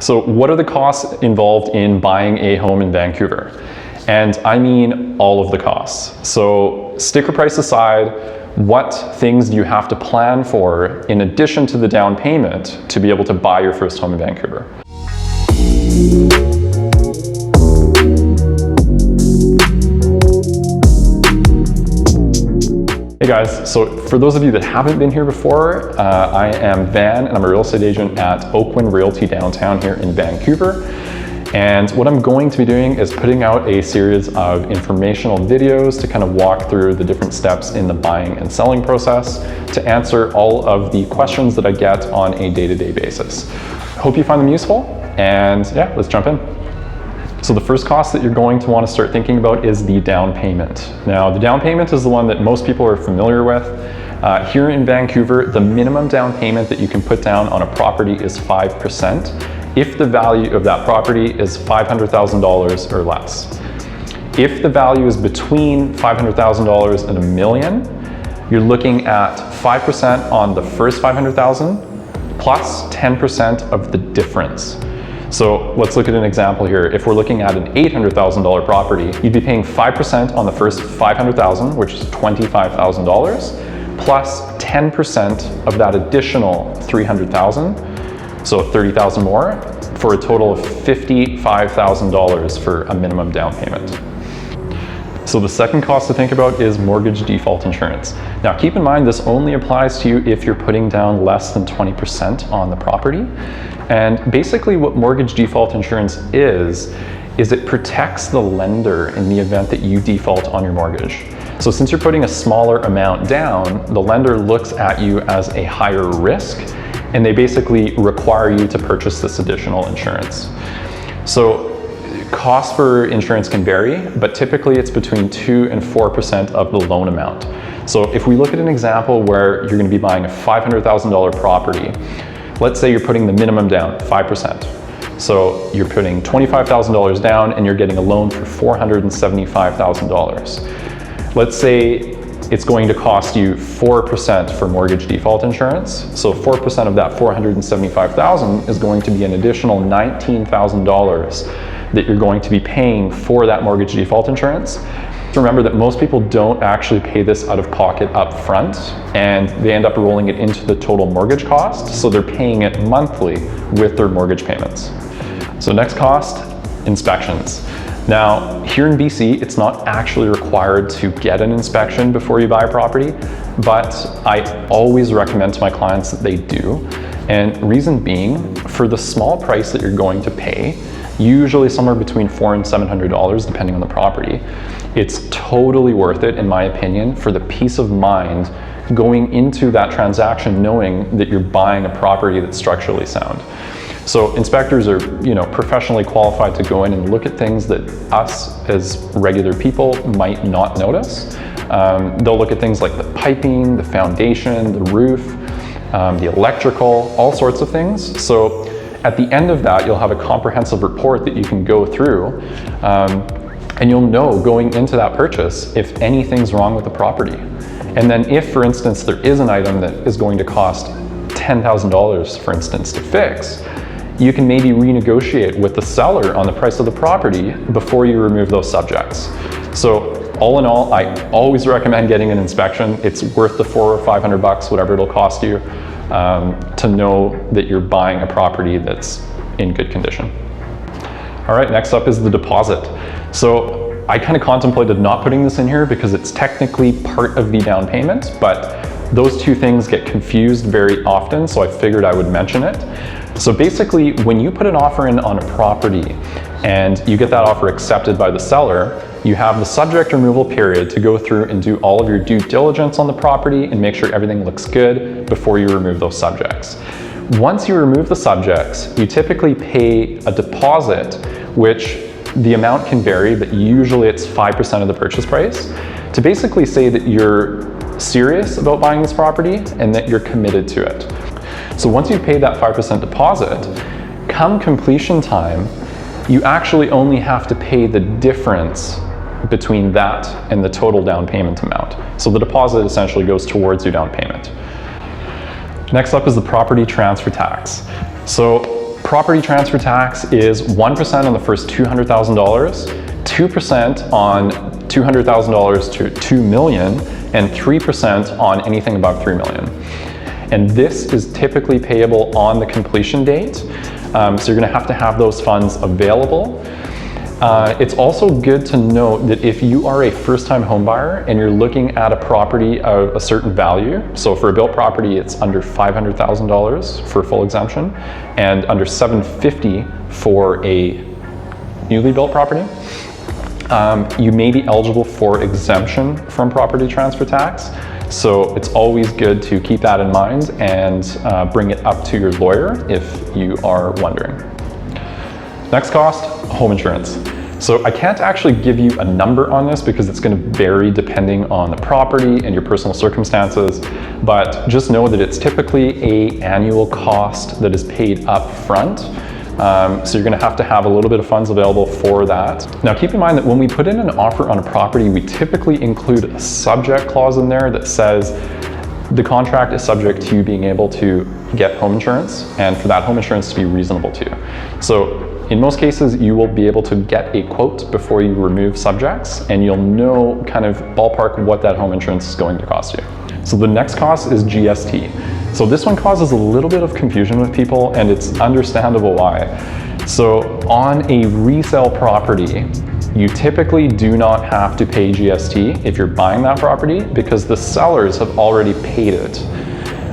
So what are the costs involved in buying a home in Vancouver? And I mean all of the costs. So sticker price aside, what things do you have to plan for in addition to the down payment to be able to buy your first home in Vancouver? Hey guys, so for those of you that haven't been here before, I am Van and I'm a real estate agent at Oakwind Realty downtown here in Vancouver. And what I'm going to be doing is putting out a series of informational videos to kind of walk through the different steps in the buying and selling process to answer all of the questions that I get on a day-to-day basis. Hope you find them useful, and yeah, let's jump in. So the first cost that you're going to want to start thinking about is the down payment. Now, the down payment is the one that most people are familiar with. Here in Vancouver, the minimum down payment that you can put down on a property is 5% if the value of that property is $500,000 or less. If the value is between $500,000 and $1 million, you're looking at 5% on the first $500,000 plus 10% of the difference. So let's look at an example here. If we're looking at an $800,000 property, you'd be paying 5% on the first $500,000, which is $25,000, plus 10% of that additional $300,000, so $30,000 more, for a total of $55,000 for a minimum down payment. So the second cost to think about is mortgage default insurance. Now keep in mind, this only applies to you if you're putting down less than 20% on the property. And basically what mortgage default insurance is it protects the lender in the event that you default on your mortgage. So since you're putting a smaller amount down, the lender looks at you as a higher risk, and they basically require you to purchase this additional insurance. So cost for insurance can vary, but typically it's between 2 and 4% of the loan amount. So if we look at an example where you're going to be buying a $500,000 property, let's say you're putting the minimum down, 5%. So you're putting $25,000 down and you're getting a loan for $475,000. Let's say it's going to cost you 4% for mortgage default insurance. So 4% of that $475,000 is going to be an additional $19,000 that you're going to be paying for that mortgage default insurance. Remember that most people don't actually pay this out of pocket up front, and they end up rolling it into the total mortgage cost, so they're paying it monthly with their mortgage payments. So next cost, inspections. Now, here in BC, it's not actually required to get an inspection before you buy a property, but I always recommend to my clients that they do. And reason being, for the small price that you're going to pay, usually somewhere between $400 and $700 depending on the property, it's totally worth it, in my opinion, for the peace of mind going into that transaction knowing that you're buying a property that's structurally sound. So inspectors are, professionally qualified to go in and look at things that us as regular people might not notice. They'll look at things like the piping, the foundation, the roof, the electrical, all sorts of things. So at the end of that, you'll have a comprehensive report that you can go through, and you'll know going into that purchase if anything's wrong with the property. And then if, for instance, there is an item that is going to cost $10,000, for instance, to fix, you can maybe renegotiate with the seller on the price of the property before you remove those subjects. So all in all, I always recommend getting an inspection. It's worth the $400 or $500, whatever it'll cost you, to know that you're buying a property that's in good condition. All right, next up is the deposit. So I kind of contemplated not putting this in here because it's technically part of the down payment, but those two things get confused very often, so I figured I would mention it. So basically, when you put an offer in on a property and you get that offer accepted by the seller, you have the subject removal period to go through and do all of your due diligence on the property and make sure everything looks good before you remove those subjects. Once you remove the subjects, you typically pay a deposit, which the amount can vary, but usually it's 5% of the purchase price, to basically say that you're serious about buying this property and that you're committed to it. So once you've paid that 5% deposit, come completion time, you actually only have to pay the difference between that and the total down payment amount. So the deposit essentially goes towards your down payment. Next up is the property transfer tax. So Property transfer tax is 1% on the first $200,000, 2% on $200,000 to $2 million, and 3% on anything above $3 million. And this is typically payable on the completion date. So you're gonna have to have those funds available. It's also good to note that if you are a first-time home buyer and you're looking at a property of a certain value, so for a built property, it's under $500,000 for full exemption and under $750,000 for a newly built property, you may be eligible for exemption from property transfer tax. So it's always good to keep that in mind and bring it up to your lawyer if you are wondering. Next cost, home insurance. So I can't actually give you a number on this because it's going to vary depending on the property and your personal circumstances, but just know that it's typically an annual cost that is paid up front. So you're going to have a little bit of funds available for that. Now keep in mind that when we put in an offer on a property, we typically include a subject clause in there that says the contract is subject to you being able to get home insurance and for that home insurance to be reasonable to you. So in most cases, you will be able to get a quote before you remove subjects and you'll know kind of ballpark what that home insurance is going to cost you. So the next cost is GST. So this one causes a little bit of confusion with people and it's understandable why. So on a resale property, you typically do not have to pay GST if you're buying that property because the sellers have already paid it.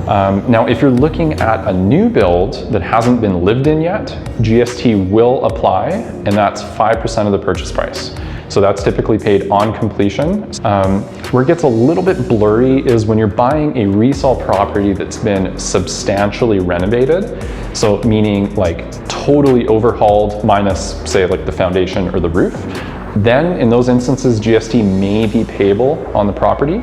Now, if you're looking at a new build that hasn't been lived in yet, GST will apply, and that's 5% of the purchase price. So that's typically paid on completion. Where it gets a little bit blurry is when you're buying a resale property that's been substantially renovated. So meaning like totally overhauled minus say like the foundation or the roof. Then in those instances, GST may be payable on the property.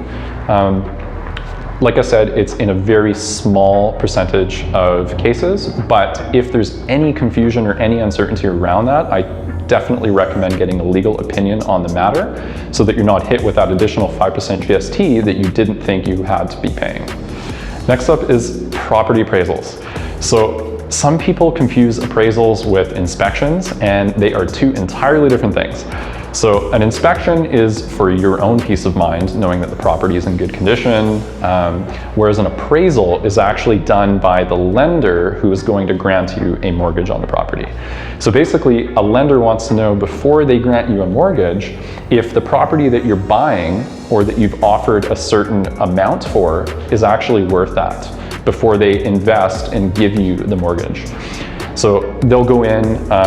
Like I said, it's in a very small percentage of cases, but if there's any confusion or any uncertainty around that, I definitely recommend getting a legal opinion on the matter so that you're not hit with that additional 5% GST that you didn't think you had to be paying. Next up is property appraisals. So some people confuse appraisals with inspections, and they are two entirely different things. So an inspection is for your own peace of mind, knowing that the property is in good condition, whereas an appraisal is actually done by the lender who is going to grant you a mortgage on the property. So basically, a lender wants to know before they grant you a mortgage if the property that you're buying or that you've offered a certain amount for is actually worth that before they invest and give you the mortgage. So they'll go in,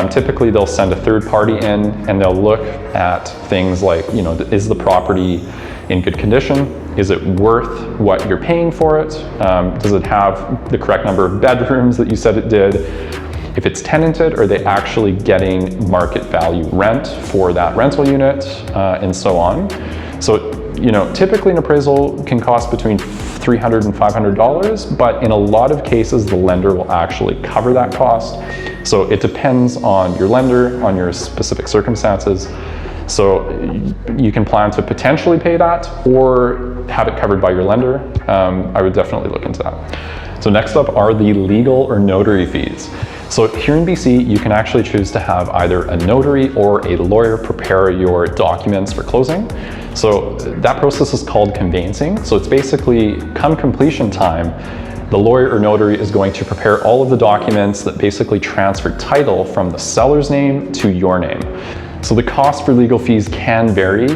typically they'll send a third party in and they'll look at things like, you know, is the property in good condition? Is it worth what you're paying for it? Does it have the correct number of bedrooms that you said it did? If it's tenanted, are they actually getting market value rent for that rental unit, and so on. So, you know, typically an appraisal can cost between $300 and $500, but in a lot of cases, the lender will actually cover that cost. So it depends on your lender, on your specific circumstances. So you can plan to potentially pay that or have it covered by your lender. I would definitely look into that. So next up are the legal or notary fees. So here in BC, you can actually choose to have either a notary or a lawyer prepare your documents for closing. So that process is called conveyancing. So it's basically come completion time, the lawyer or notary is going to prepare all of the documents that basically transfer title from the seller's name to your name. So the cost for legal fees can vary.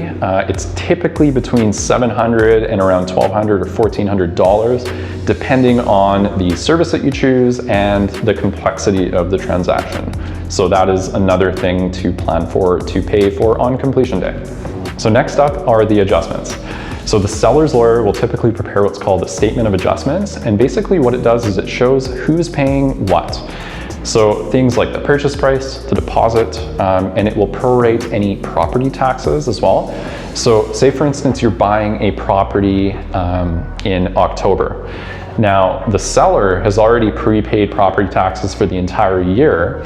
It's typically between $700 and around $1,200 or $1,400, depending on the service that you choose and the complexity of the transaction. So that is another thing to plan for, to pay for on completion day. So next up are the adjustments. So the seller's lawyer will typically prepare what's called a statement of adjustments. And basically what it does is it shows who's paying what. So things like the purchase price, the deposit, and it will prorate any property taxes as well. So say for instance, you're buying a property in October. Now the seller has already prepaid property taxes for the entire year.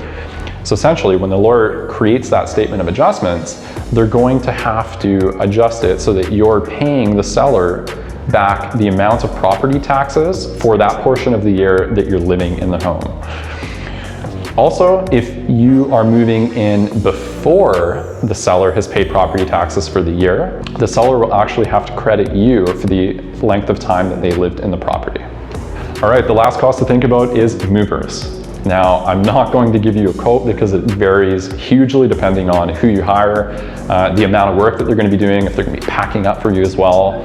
So essentially when the lawyer creates that statement of adjustments, they're going to have to adjust it so that you're paying the seller back the amount of property taxes for that portion of the year that you're living in the home. Also, if you are moving in before the seller has paid property taxes for the year, the seller will actually have to credit you for the length of time that they lived in the property. All right, the last cost to think about is movers. Now, I'm not going to give you a quote because it varies hugely depending on who you hire, the amount of work that they're going to be doing, if they're going to be packing up for you as well.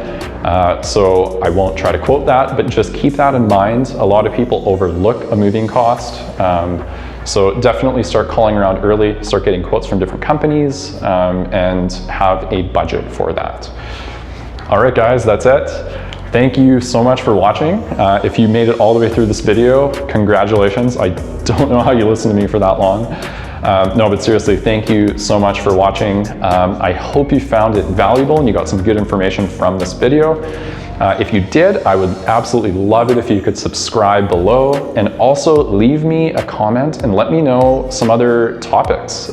So I won't try to quote that, but just keep that in mind. A lot of people overlook a moving cost. So definitely start calling around early, start getting quotes from different companies, and have a budget for that. All right, guys, that's it. Thank you so much for watching. If you made it all the way through this video, congratulations. I don't know how you listened to me for that long. No, but seriously, thank you so much for watching. I hope you found it valuable and you got some good information from this video. If you did, I would absolutely love it if you could subscribe below, and also leave me a comment and let me know some other topics,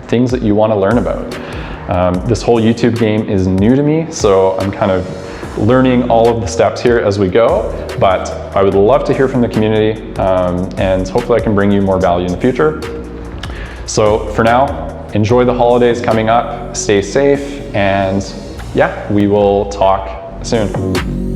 things that you want to learn about. This whole YouTube game is new to me, so I'm kind of learning all of the steps here as we go, but I would love to hear from the community, and hopefully I can bring you more value in the future. So for now, enjoy the holidays coming up, stay safe, and yeah, we will talk soon.